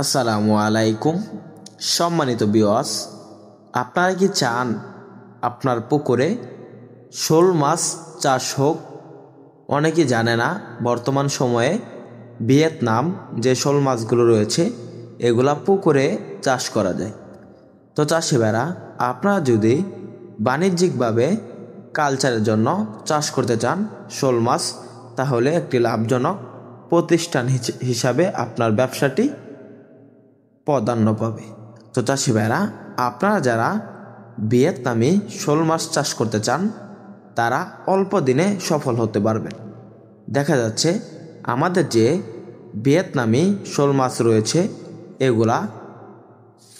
আসসালামু আলাইকুম। সম্মানিত ভিউয়ার্স, আপনারা কি চান আপনার পুকুরে শোল মাছ চাষ হোক? অনেকে জানে না বর্তমান সময়ে ভিয়েতনাম যে শোল মাছগুলো রয়েছে এগুলা পুকুরে চাষ করা যায়। তো চাষি ভাইরা, আপনারা যদি বাণিজ্যিকভাবে কালচারের জন্য চাষ করতে চান শোল মাছ, তাহলে একটি লাভজনক প্রতিষ্ঠান হিসাবে আপনার ব্যবসাটি প্রাধান্য পাবে। তো চাষি ভাইরা, আপনারা যারা ভিয়েতনামি শোল মাছ চাষ করতে চান তারা অল্প দিনে সফল হতে পারবেন। দেখা যাচ্ছে আমাদের যে ভিয়েতনামি শোল মাছ রয়েছে এগুলা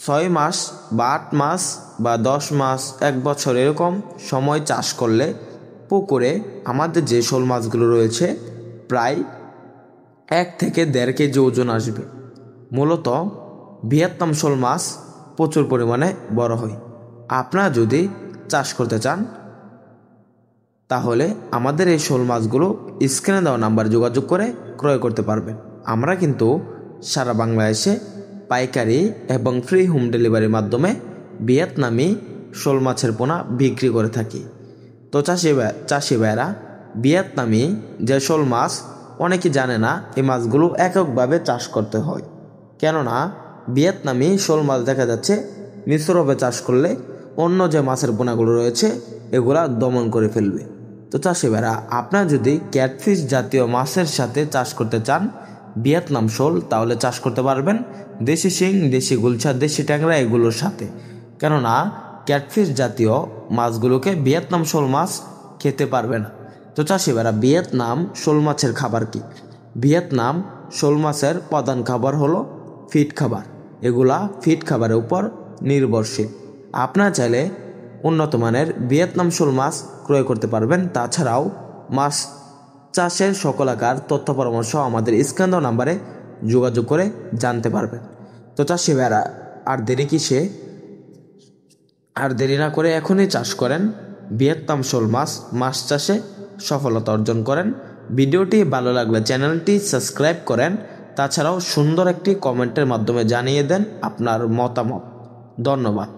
6 মাস বা 8 মাস বা 10 মাস 1 বছর এরকম সময় চাষ করলে পুকুরে আমাদের যে শোল মাছগুলো রয়েছে প্রায় 1 থেকে 1.5 কেজি ওজন আসবে। মূলত ভিয়েতনাম শোল মাছ প্রচুর পরিমাণে বড় হয়। আপনারা যদি চাষ করতে চান তাহলে আমাদের এই শোল মাছগুলো স্ক্রিনে দেওয়া নাম্বারে যোগাযোগ করে ক্রয় করতে পারবেন। আমরা কিন্তু সারা বাংলাদেশে পাইকারি এবং ফ্রি হোম ডেলিভারির মাধ্যমে ভিয়েতনামি শোল মাছের পোনা বিক্রি করে থাকি। তো চাষি ভাইরা, ভিয়েতনামি যে শোল মাছ অনেকে জানে না এই মাছগুলো এককভাবে চাষ করতে হয়। কেননা ভিয়েতনামি শোল মাছ দেখা যাচ্ছে মিশ্রভাবে চাষ করলে অন্য যে মাছের পোনাগুলো রয়েছে এগুলা দমন করে ফেলবে। তো চাষি ভাইরা, আপনারা যদি ক্যাটফিশ জাতীয় মাছের সাথে চাষ করতে চান ভিয়েতনাম শোল, তাহলে চাষ করতে পারবেন দেশি শিং, দেশি গুলশা, দেশি ট্যাংরা এগুলোর সাথে। কেননা ক্যাটফিশ জাতীয় মাছগুলোকে ভিয়েতনাম শোল মাছ খেতে পারবে না। তো চাষি ভাইরা, ভিয়েতনাম শোল মাছের খাবার কি? ভিয়েতনাম শোল মাছের প্রধান খাবার হলো ফিড খাবার। এগুলা ফিড খাবারের উপর নির্ভরশীল। আপনারা চাইলে উন্নত মানের ভিয়েতনাম শোল মাছ ক্রয় করতে পারবেন। তাছাড়াও মাছ চাষের সকল আকার তথ্য পরামর্শ আমাদের স্ক্রিনে দেওয়া নাম্বারে যোগাযোগ করে জানতে পারবেন। তো চাষি ভাইরা, আর দেরি না করে এখনই চাষ করেন ভিয়েতনাম শোল মাছ চাষে সফলতা অর্জন করেন। ভিডিওটি ভালো লাগলে চ্যানেলটি সাবস্ক্রাইব করেন। তাছাড়াও সুন্দর একটি কমেন্টের মাধ্যমে জানিয়ে দেন আপনার মতামত। ধন্যবাদ।